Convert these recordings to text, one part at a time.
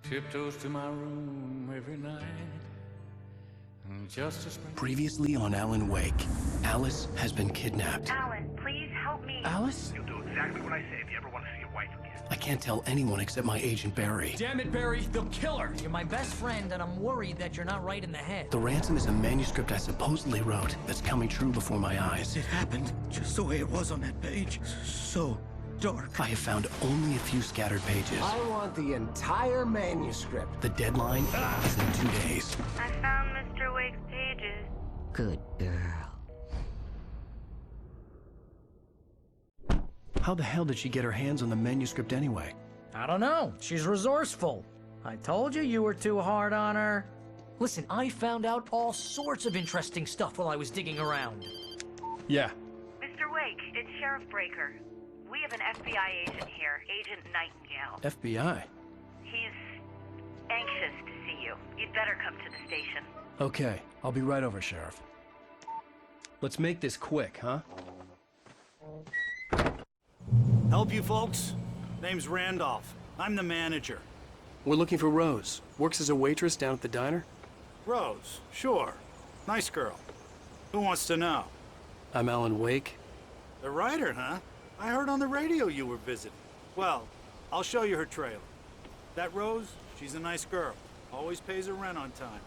Tiptoes to my room every night. Just a spring. Previously on Alan Wake, Alice has been kidnapped. Alan, please help me. Alice? You'll do exactly what I say if you ever want to see your wife again. I can't tell anyone except my agent Barry. Damn it, Barry, they'll kill her! You're my best friend, and I'm worried that you're not right in the head. The ransom is a manuscript I supposedly wrote that's coming true before my eyes. It happened just the way it was on that page. So dark. I have found only a few scattered pages. I want the entire manuscript. The deadline is in 2 days. I found Mr. Wake's pages. Good girl. How the hell did she get her hands on the manuscript anyway? I don't know. She's resourceful. I told you you were too hard on her. Listen, I found out all sorts of interesting stuff while I was digging around. Yeah. Mr. Wake, it's Sheriff Breaker. We have an FBI agent here, Agent Nightingale. FBI? He's anxious to see you. You'd better come to the station. Okay, I'll be right over, Sheriff. Let's make this quick, huh? Help you folks? Name's Randolph. I'm the manager. We're looking for Rose. Works as a waitress down at the diner. Rose, sure. Nice girl. Who wants to know? I'm Alan Wake. The writer, huh? I heard on the radio you were visiting. Well, I'll show you her trailer. That Rose, she's a nice girl. Always pays her rent on time.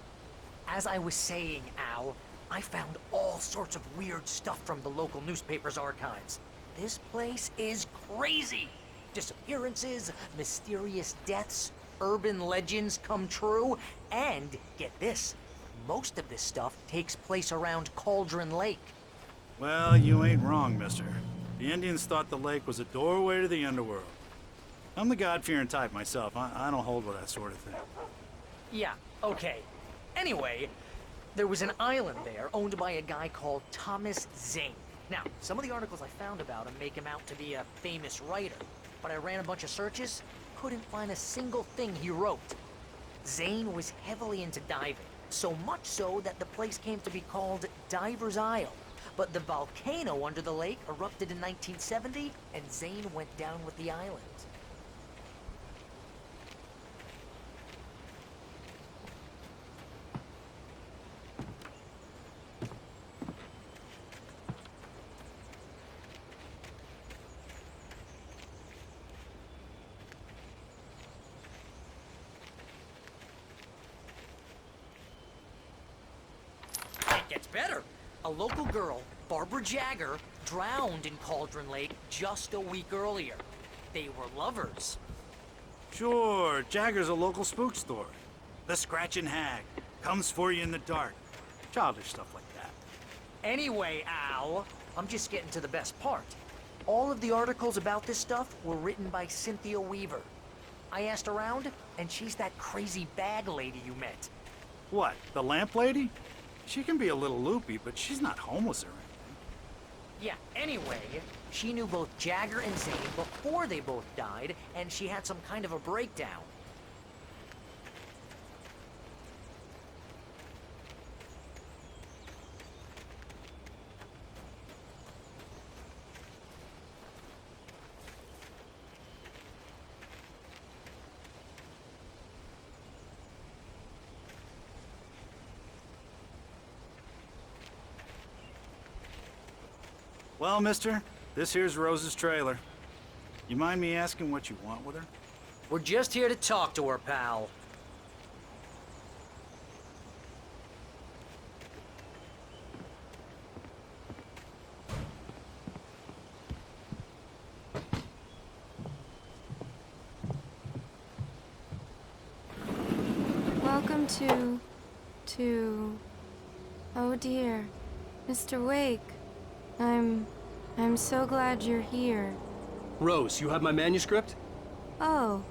As I was saying, Al, I found all sorts of weird stuff from the local newspaper's archives. This place is crazy. Disappearances, mysterious deaths, urban legends come true, and get this, most of this stuff takes place around Cauldron Lake. Well, you ain't wrong, mister. The Indians thought the lake was a doorway to the underworld. I'm the God-fearing type myself. I don't hold with that sort of thing. Yeah, okay. Anyway, there was an island there owned by a guy called Thomas Zane. Now, some of the articles I found about him make him out to be a famous writer, but I ran a bunch of searches, couldn't find a single thing he wrote. Zane was heavily into diving, so much so that the place came to be called Diver's Isle. But the volcano under the lake erupted in 1970, and Zane went down with the island. It gets better. A local girl, Barbara Jagger, drowned in Cauldron Lake just a week earlier. They were lovers. Sure, Jagger's a local spook story. The Scratching Hag comes for you in the dark. Childish stuff like that. Anyway, Al, I'm just getting to the best part. All of the articles about this stuff were written by Cynthia Weaver. I asked around, and she's that crazy bag lady you met. What, the lamp lady? She can be a little loopy, but she's not homeless or anything. Yeah, anyway, she knew both Jagger and Zane before they both died, and she had some kind of a breakdown. Well, mister, this here's Rose's trailer. You mind me asking what you want with her? We're just here to talk to her, pal. Welcome to... Oh dear, Mr. Wake. I'm so glad you're here. Rose, you have my manuscript? Oh.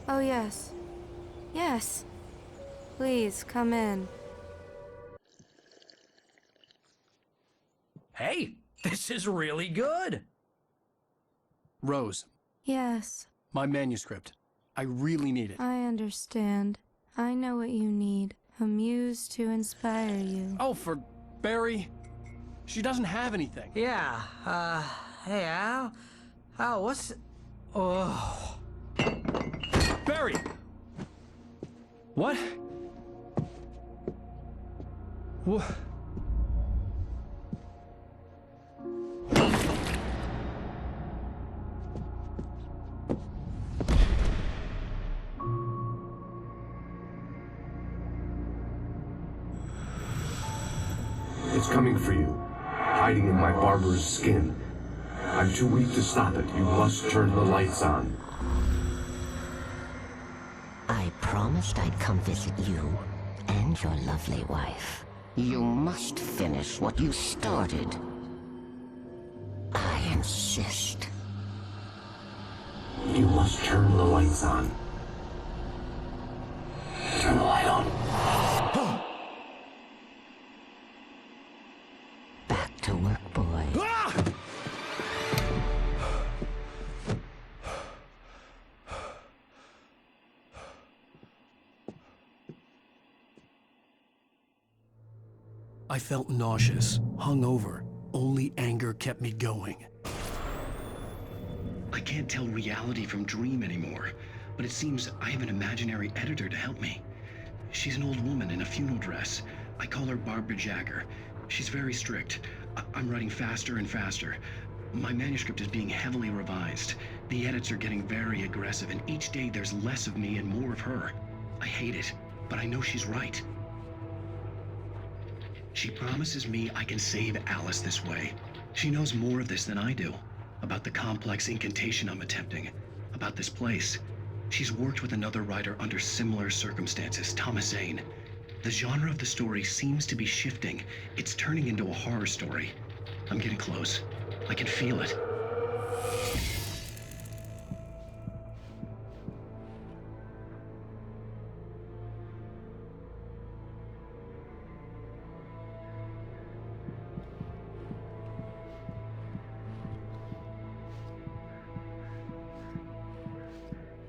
Oh yes. Yes. Please, come in. Hey, this is really good. Rose, Yes, my manuscript. I really need it. I understand. I know what you need. A muse to inspire you. Oh, for Barry. She doesn't have anything. Yeah, hey, Al? Al, what's... Oh... Barry! Barry! What? What? It's coming for you, hiding in my barber's skin. I'm too weak to stop it. You must turn the lights on. I promised I'd come visit you and your lovely wife. You must finish what you started. I insist. You must turn the lights on. Turn the light on. Back to work, boy. I felt nauseous, hungover. Only anger kept me going. I can't tell reality from dream anymore, but it seems I have an imaginary editor to help me. She's an old woman in a funeral dress. I call her Barbara Jagger. She's very strict. I'm writing faster and faster. My manuscript is being heavily revised. The edits are getting very aggressive, and each day there's less of me and more of her. I hate it, but I know she's right. She promises me I can save Alice this way. She knows more of this than I do. About the complex incantation I'm attempting. About this place. She's worked with another writer under similar circumstances, Thomas Zane. The genre of the story seems to be shifting. It's turning into a horror story. I'm getting close. I can feel it.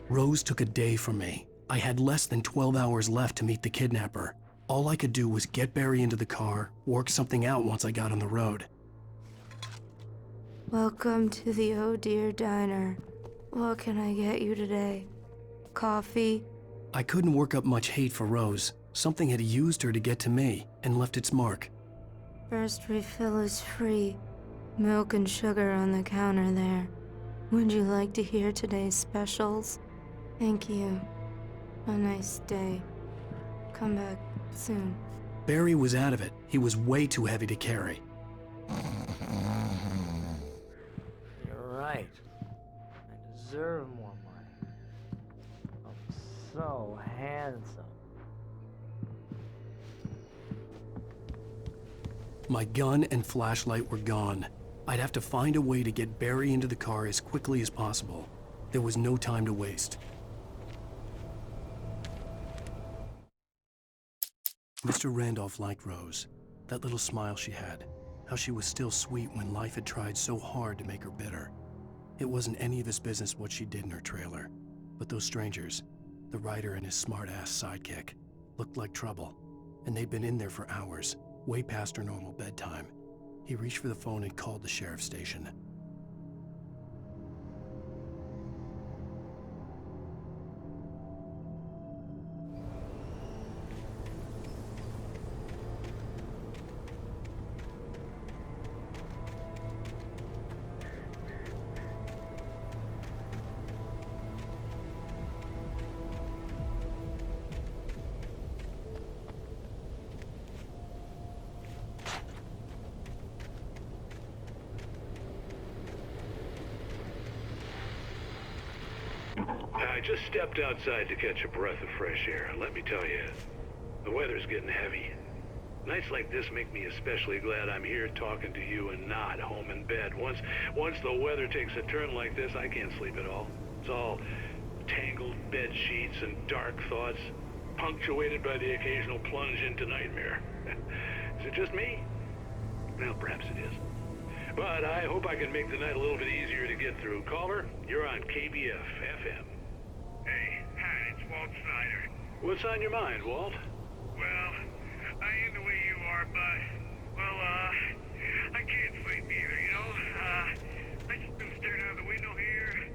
Rose took a day from me. I had less than 12 hours left to meet the kidnapper. All I could do was get Barry into the car, work something out once I got on the road. Welcome to the Oh Dear Diner. What can I get you today? Coffee? I couldn't work up much hate for Rose. Something had used her to get to me and left its mark. First refill is free. Milk and sugar on the counter there. Would you like to hear today's specials? Thank you. A nice day. Come back soon. Barry was out of it. He was way too heavy to carry. You're right. I deserve more money. I'm so handsome. My gun and flashlight were gone. I'd have to find a way to get Barry into the car as quickly as possible. There was no time to waste. Mr. Randolph liked Rose. That little smile she had. How she was still sweet when life had tried so hard to make her bitter. It wasn't any of his business what she did in her trailer. But those strangers, the writer and his smart-ass sidekick, looked like trouble. And they'd been in there for hours, way past her normal bedtime. He reached for the phone and called the sheriff's station. I just stepped outside to catch a breath of fresh air. Let me tell you, the weather's getting heavy. Nights like this make me especially glad I'm here talking to you and not home in bed. Once the weather takes a turn like this, I can't sleep at all. It's all tangled bed sheets and dark thoughts, punctuated by the occasional plunge into nightmare. Is it just me? Well, perhaps it is. But I hope I can make the night a little bit easier to get through. Caller, you're on KBF FM. Hey, hi, it's Walt Snyder. What's on your mind, Walt? Well, I ain't the way you are, but, well, I can't sleep either, you know? I just been staring out the window here,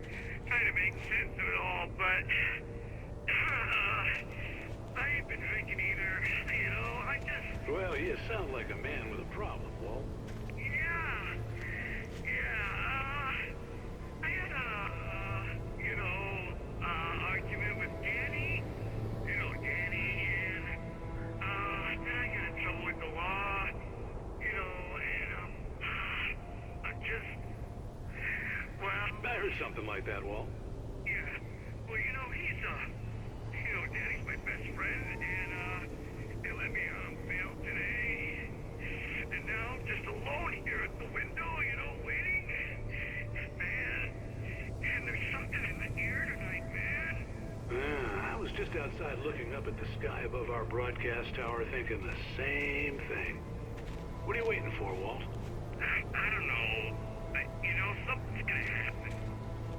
trying to make sense of it all, but Well, you sound like a man with a problem, Walt. Yeah. I had argument with Danny. You know, Danny, and, then I got in trouble with the law. You know, and, I'm just, well... I heard something like that, Walt. Yeah. Well, you know, Danny's my best friend, and, they let me on bail today. And now I'm just alone here at the window, you know, waiting. Man, and there's something in the air tonight, man. I was just outside looking up at the sky above our broadcast tower thinking the same thing. What are you waiting for, Walt? I don't know. You know, something's gonna happen.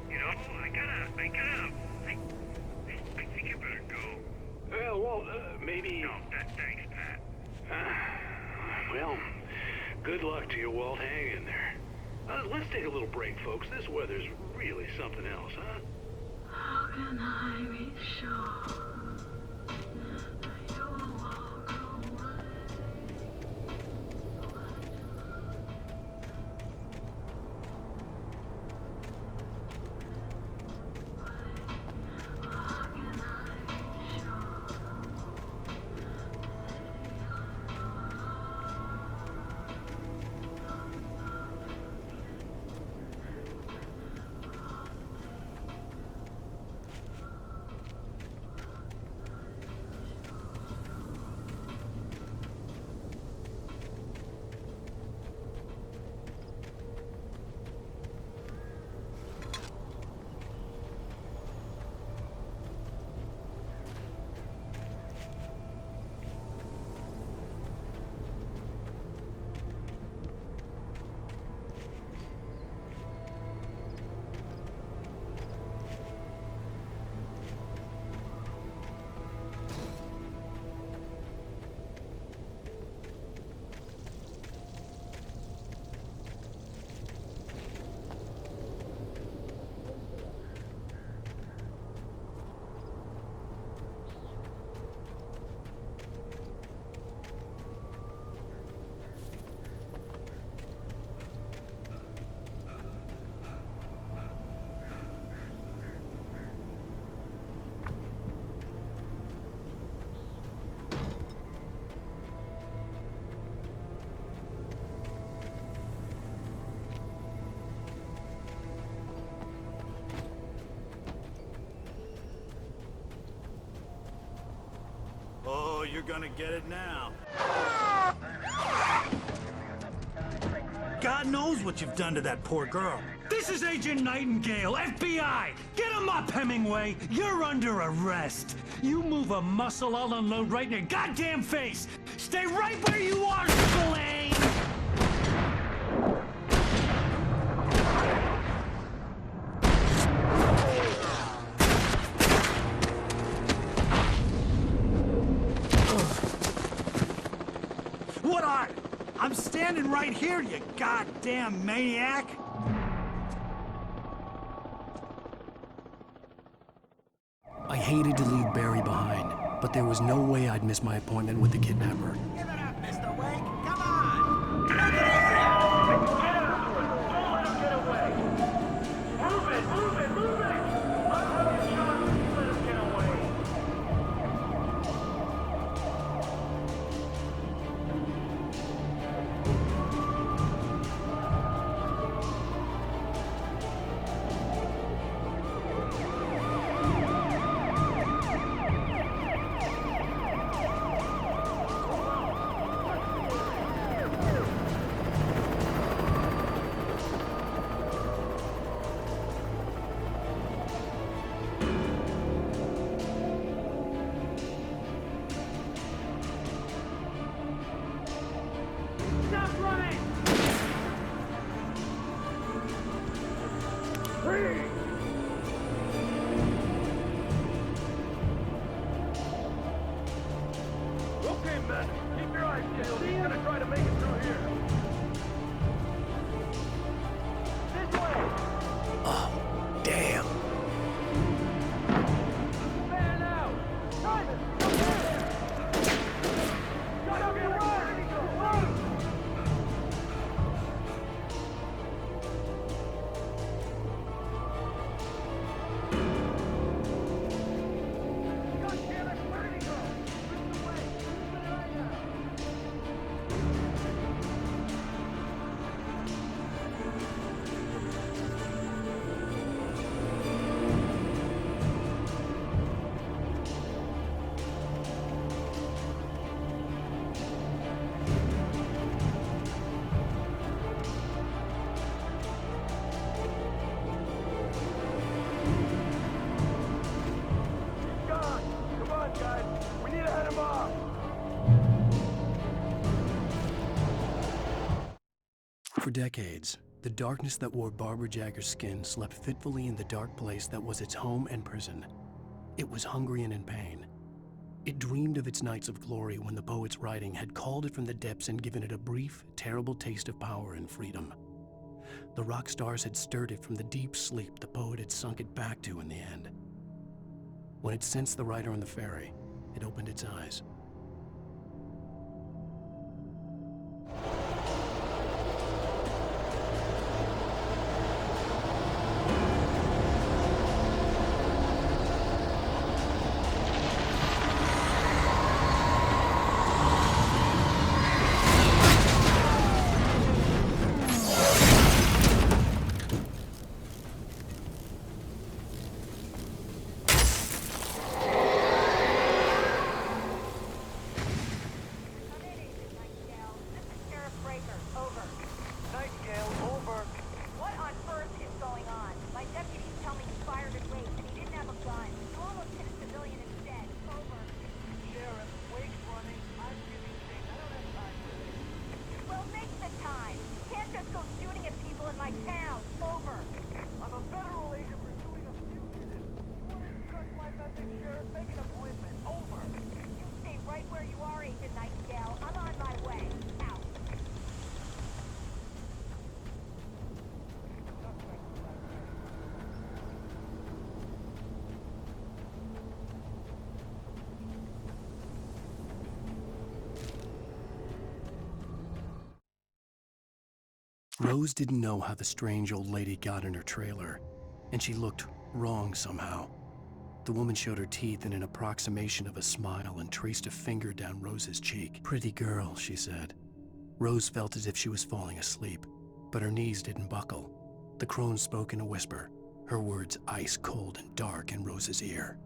You know, I think you better go. Well, Walt, maybe... No, thanks, Pat. Well, good luck to you, Walt. Hang in there. Let's take a little break, folks. This weather's really something else, huh? How can I be sure you will walk away? Oh, you're gonna get it now. God knows what you've done to that poor girl. This is Agent Nightingale, FBI! Get him up, Hemingway! You're under arrest! You move a muscle, I'll unload right in your goddamn face! Stay right where you are, Spillane! What are? I'm standing right here, you goddamn maniac! I hated to leave Barry behind, but there was no way I'd miss my appointment with the kidnapper. Give it up, Mr. Wake! Come on! Get after it! Don't let him get away! Move it! Move it! Move it! I'll have you shot if you let him get away! For decades, the darkness that wore Barbara Jagger's skin slept fitfully in the dark place that was its home and prison. It was hungry and in pain. It dreamed of its nights of glory when the poet's writing had called it from the depths and given it a brief, terrible taste of power and freedom. The rock stars had stirred it from the deep sleep the poet had sunk it back to in the end. When it sensed the writer on the ferry, it opened its eyes. Rose didn't know how the strange old lady got in her trailer, and she looked wrong somehow. The woman showed her teeth in an approximation of a smile and traced a finger down Rose's cheek. "Pretty girl," she said. Rose felt as if she was falling asleep, but her knees didn't buckle. The crone spoke in a whisper, her words ice cold and dark in Rose's ear.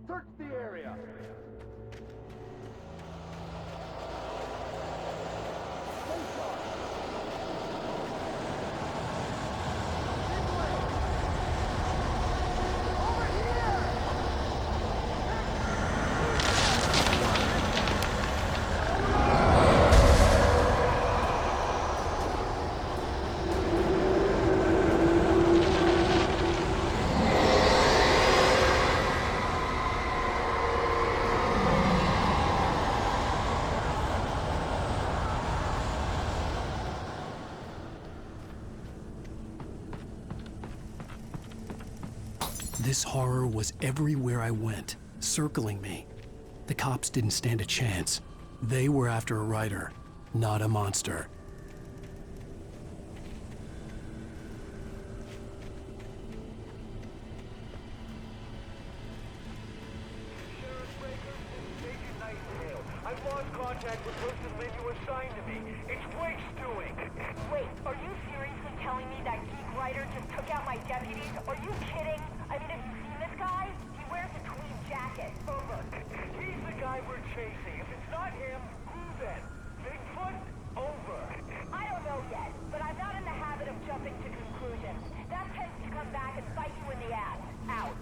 Search the area! This horror was everywhere I went, circling me. The cops didn't stand a chance. They were after a writer, not a monster. I've lost contact with person you assigned to me. It's Wake's doing. Wait, are you seriously telling me that geek writer just took out my deputies? Are you kidding? I mean, have you seen this guy? He wears a tweed jacket. Over. He's the guy we're chasing. If it's not him, who then? Bigfoot? Over. I don't know yet, but I'm not in the habit of jumping to conclusions. That tends to come back and bite you in the ass. Out.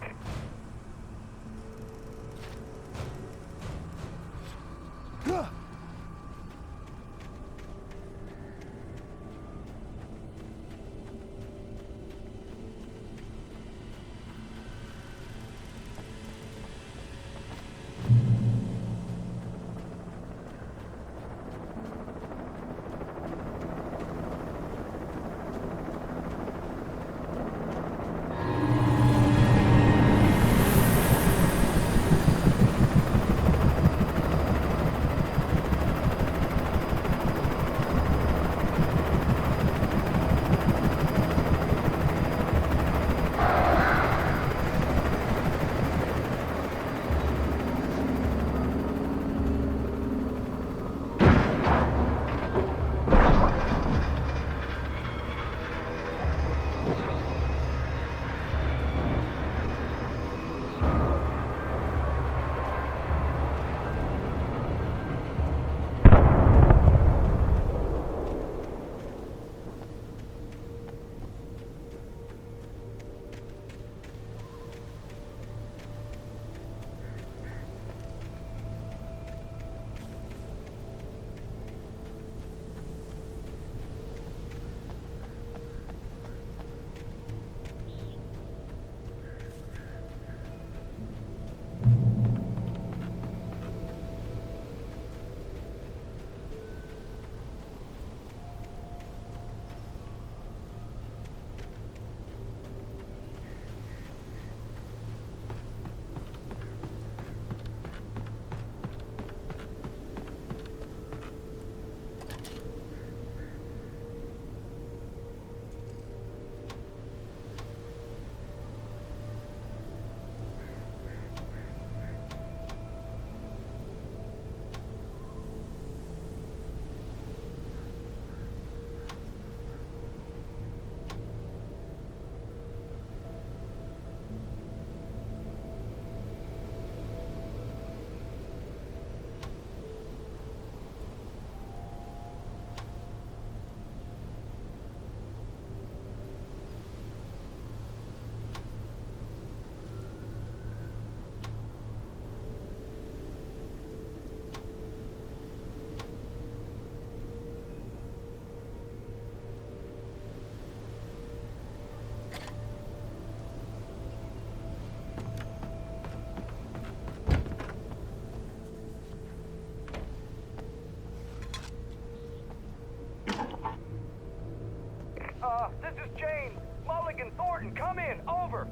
over!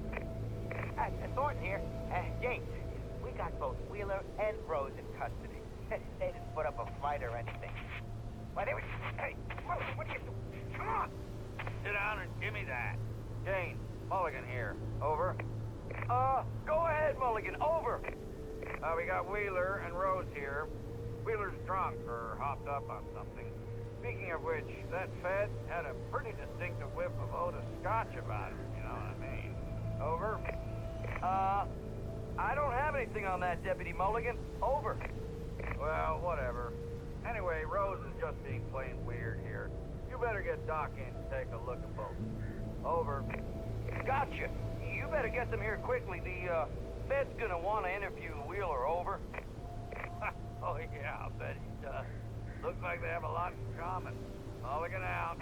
Thornton here. James, we got both Wheeler and Rose in custody. They didn't put up a fight or anything. Why, they were... Hey, what are you doing? Come on! Sit down and give me that. Jane, Mulligan here. Over. Go ahead, Mulligan. Over. We got Wheeler and Rose here. Wheeler's drunk or hopped up on something. Speaking of which, that Fed had a pretty distinctive whiff of Oda Scotch about him, you know what I mean? Over. I don't have anything on that, Deputy Mulligan. Over. Well, whatever. Anyway, Rose is just being plain weird here. You better get Doc in to take a look at both. Over. Gotcha. You better get them here quickly. The, Fed's gonna want to interview Wheeler. Over. Oh, yeah, I'll bet he does. Looks like they have a lot in common. Mulligan out.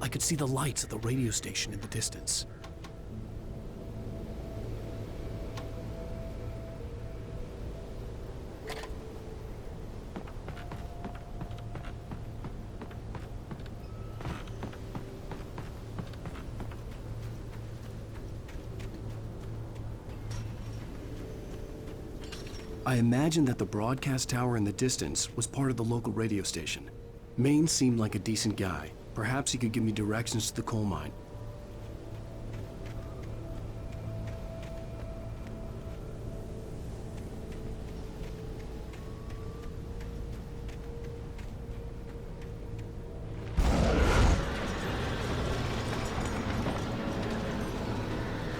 I could see the lights of the radio station in the distance. I imagined that the broadcast tower in the distance was part of the local radio station. Maine seemed like a decent guy. Perhaps he could give me directions to the coal mine.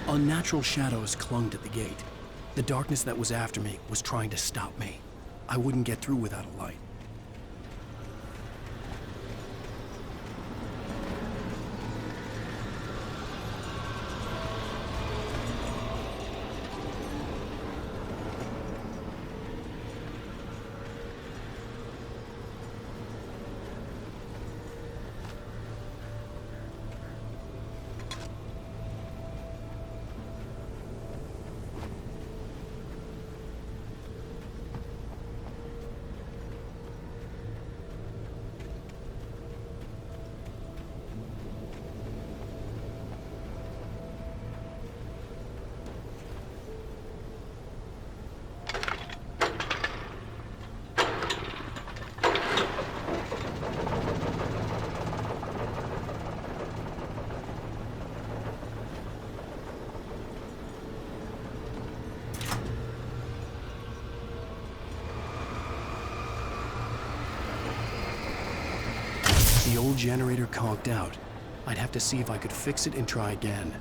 Unnatural shadows clung to the gate. The darkness that was after me was trying to stop me. I wouldn't get through without a light. The old generator conked out. I'd have to see if I could fix it and try again.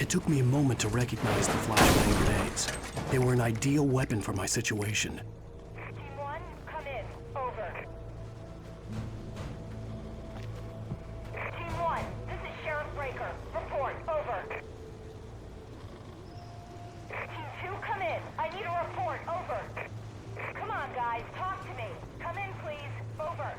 It took me a moment to recognize the flashbang grenades. They were an ideal weapon for my situation. Team 1, come in. Over. Team 1, this is Sheriff Breaker. Report. Over. Team 2, come in. I need a report. Over. Come on, guys. Talk to me. Come in, please. Over.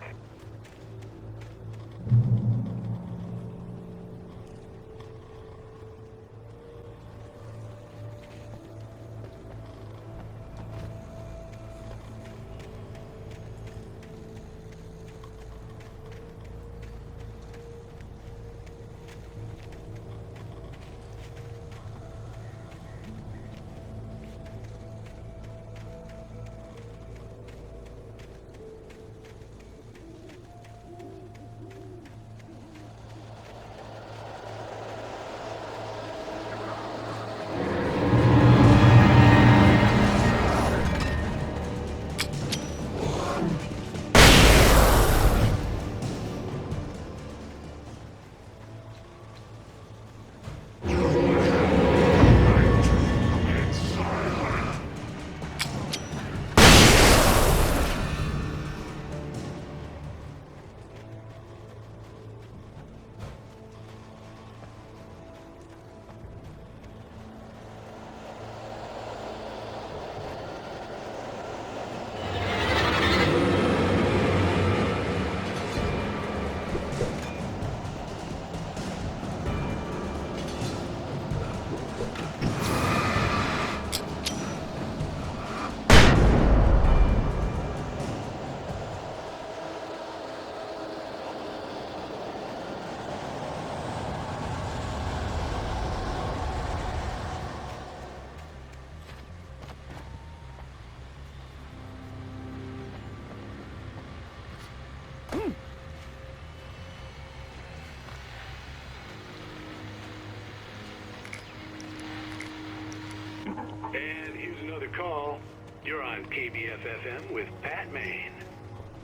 And here's another call. You're on KBF-FM with Pat Maine.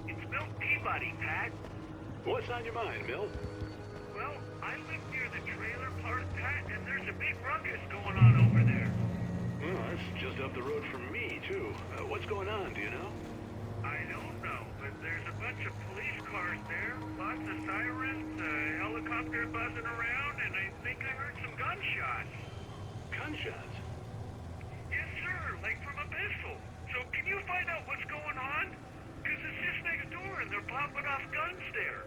It's Milt Peabody, Pat. What's on your mind, Milt? Well, I live near the trailer park, Pat, and there's a big ruckus going on over there. Well, that's just up the road from me, too. What's going on, do you know? I don't know, but there's a bunch of police cars there, lots of sirens, a helicopter buzzing around, and I think I heard some gunshots. Gunshots? Yes, sir, like from a pistol. So can you find out what's going on? Because it's just next door and they're popping off guns there.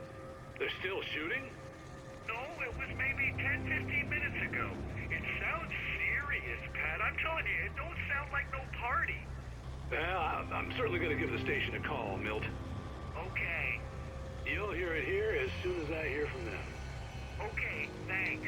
They're still shooting? No, it was maybe 10, 15 minutes ago. It sounds serious, Pat. I'm telling you, it don't sound like no party. Well, I'm certainly going to give the station a call, Milt. Okay. You'll hear it here as soon as I hear from them. Okay, thanks.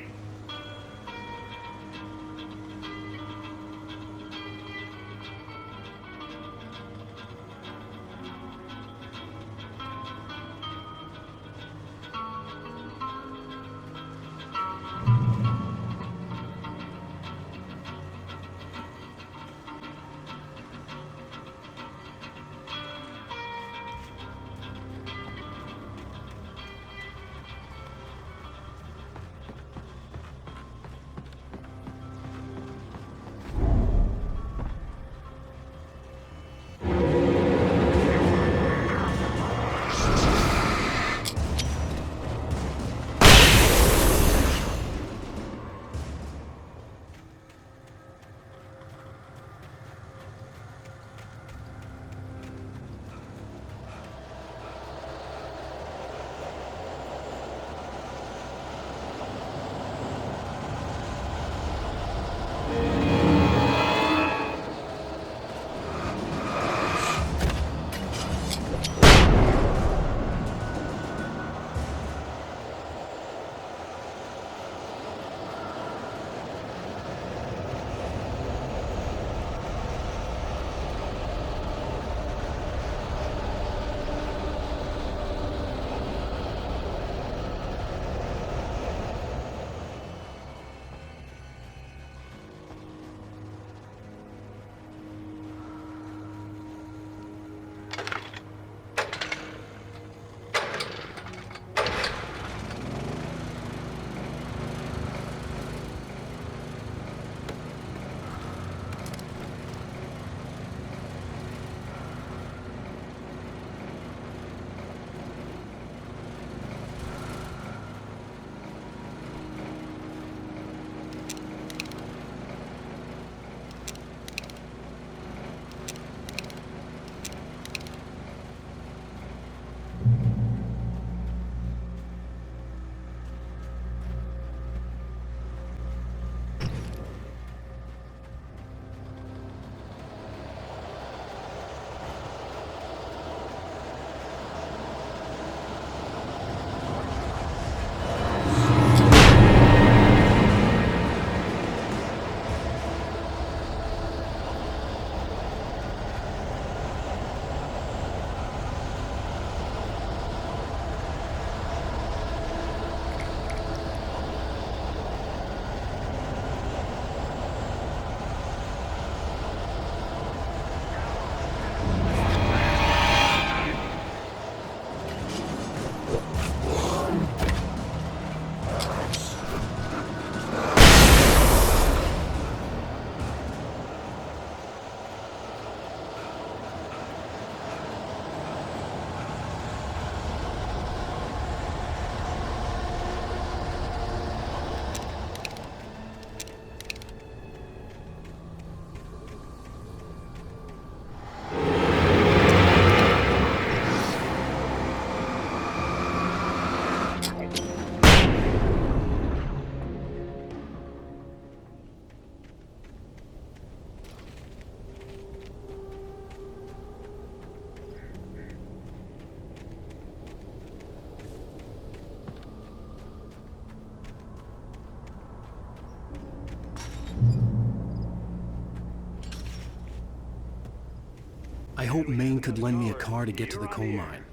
I hoped Maine could lend me a car to get to the coal mine.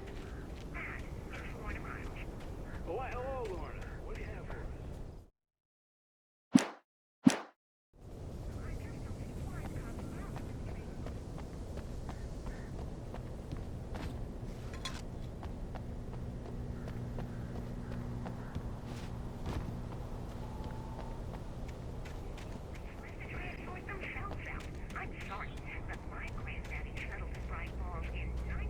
Oh, hello, Lorna. What do you have for us? I'm sorry, but my granddaddy settled the fried balls in 9.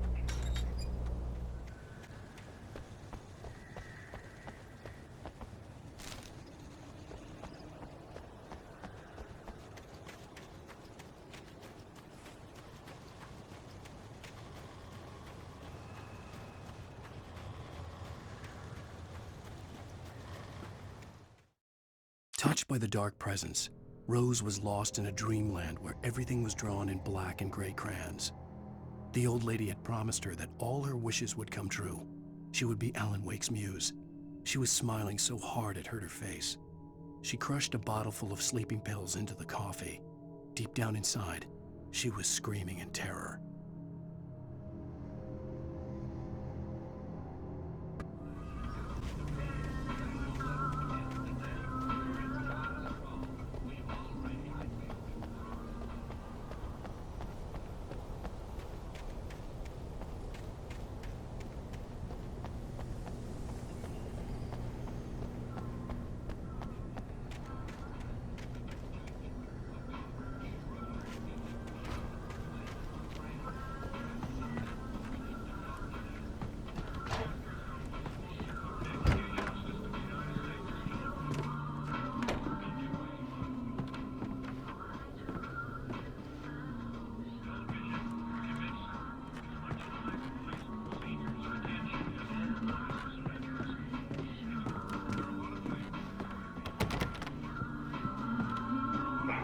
Touched by the dark presence, Rose was lost in a dreamland where everything was drawn in black and gray crayons. The old lady had promised her that all her wishes would come true. She would be Alan Wake's muse. She was smiling so hard it hurt her face. She crushed a bottle full of sleeping pills into the coffee. Deep down inside, she was screaming in terror.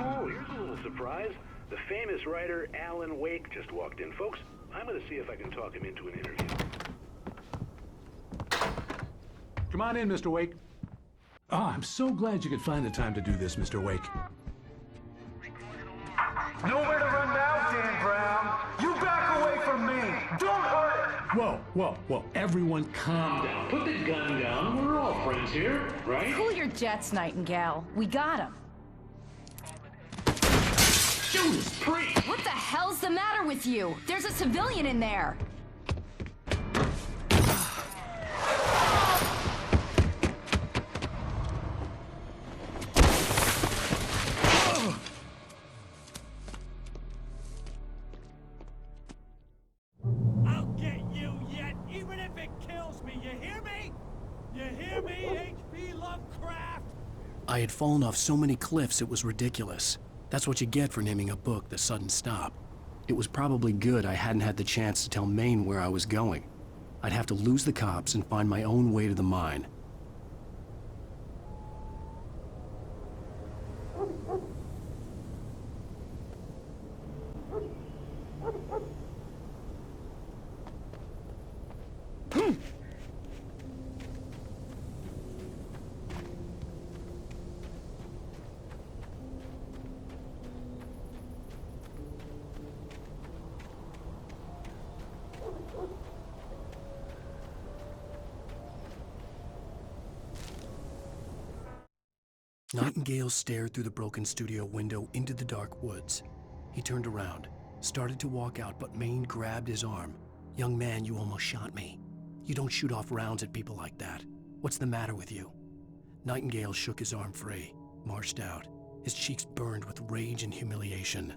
Oh, here's a little surprise. The famous writer Alan Wake just walked in. Folks, I'm going to see if I can talk him into an interview. Come on in, Mr. Wake. Oh, I'm so glad you could find the time to do this, Mr. Wake. Nowhere to run now, Dan Brown. You back away from me. Don't hurt it. Whoa, everyone calm down. Put the gun down. We're all friends here, right? Cool your jets, Nightingale. We got him. Judas Priest! What the hell's the matter with you? There's a civilian in there. I'll get you yet, even if it kills me. You hear me? You hear me, H.P. Lovecraft? I had fallen off so many cliffs it was ridiculous. That's what you get for naming a book The Sudden Stop. It was probably good I hadn't had the chance to tell Maine where I was going. I'd have to lose the cops and find my own way to the mine. Nightingale stared through the broken studio window into the dark woods. He turned around, started to walk out, but Maine grabbed his arm. "Young man, you almost shot me. You don't shoot off rounds at people like that. What's the matter with you?" Nightingale shook his arm free, marched out. His cheeks burned with rage and humiliation.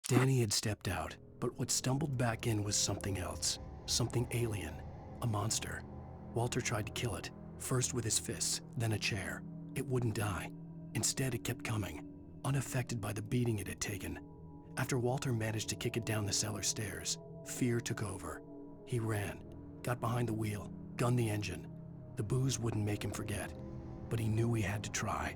Danny had stepped out, but what stumbled back in was something else. Something alien. A monster. Walter tried to kill it, first with his fists, then a chair. It wouldn't die. Instead, it kept coming, unaffected by the beating it had taken. After Walter managed to kick it down the cellar stairs, fear took over. He ran, got behind the wheel, gunned the engine. The booze wouldn't make him forget, but he knew he had to try.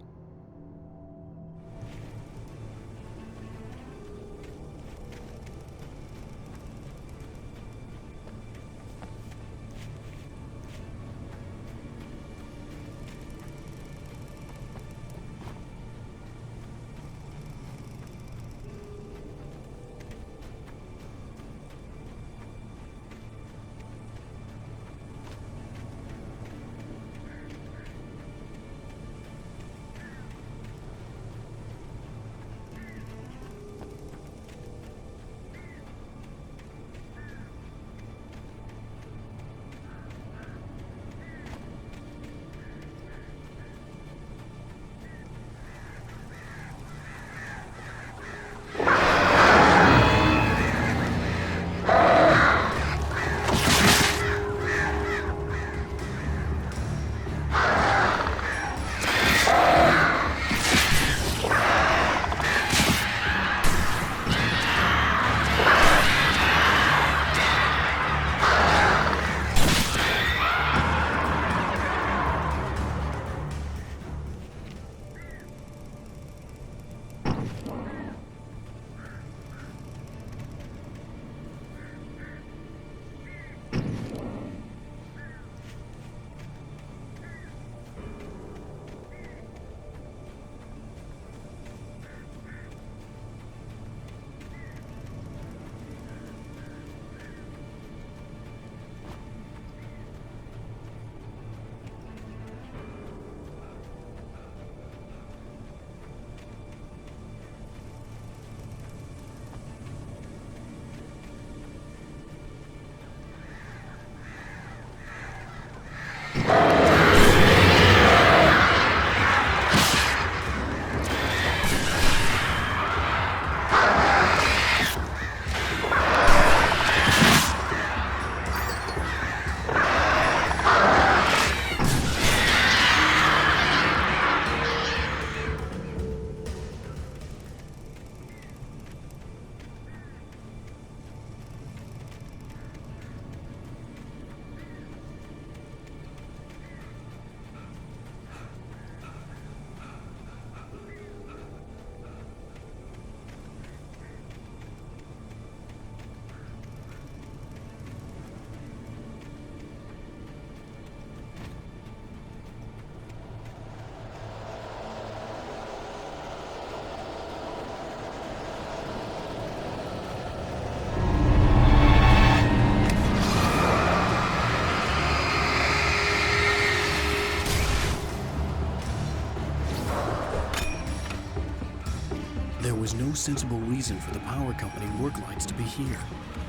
There was no sensible reason for the power company work lights to be here.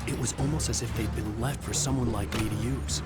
It was almost as if they'd been left for someone like me to use.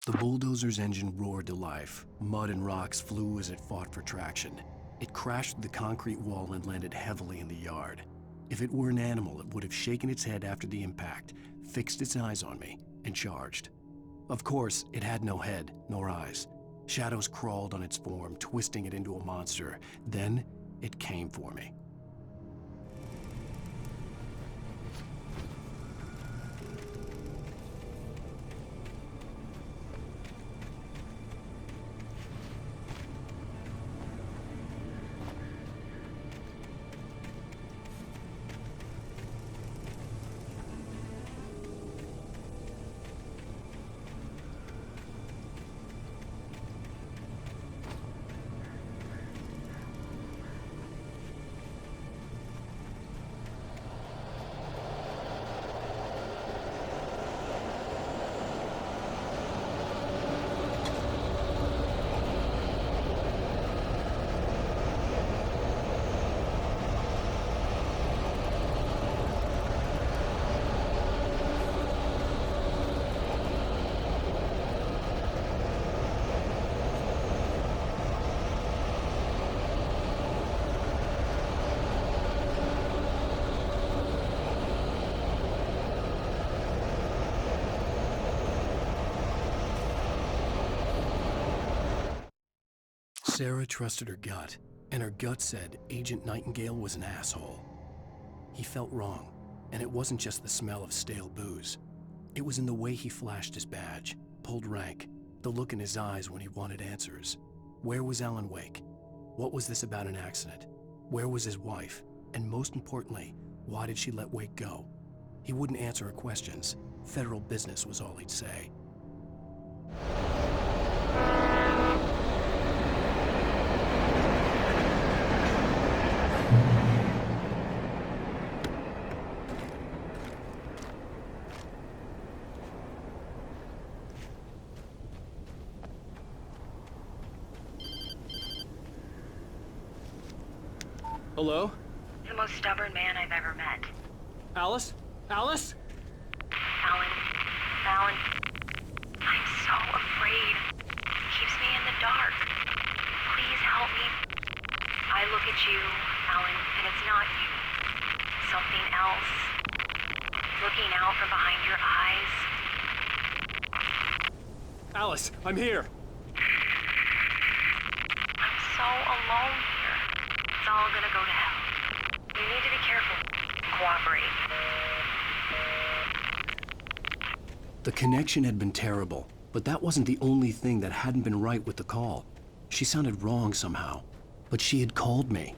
The bulldozer's engine roared to life. Mud and rocks flew as it fought for traction. It crashed through the concrete wall and landed heavily in the yard. If it were an animal, it would have shaken its head after the impact, fixed its eyes on me, and charged. Of course, it had no head, nor eyes. Shadows crawled on its form, twisting it into a monster. Then, it came for me. Sarah trusted her gut, and her gut said Agent Nightingale was an asshole. He felt wrong, and it wasn't just the smell of stale booze. It was in the way he flashed his badge, pulled rank, the look in his eyes when he wanted answers. Where was Alan Wake? What was this about an accident? Where was his wife? And most importantly, why did she let Wake go? He wouldn't answer her questions. Federal business was all he'd say. Hello? The most stubborn man I've ever met. Alice? Alice? Alan. Alan. I'm so afraid. He keeps me in the dark. Please help me. I look at you, Alan, and it's not you. Something else. Looking out from behind your eyes. Alice, I'm here. I'm so alone here. It's all gonna go to hell. You need to be careful. Cooperate. The connection had been terrible, but that wasn't the only thing that hadn't been right with the call. She sounded wrong somehow, but she had called me.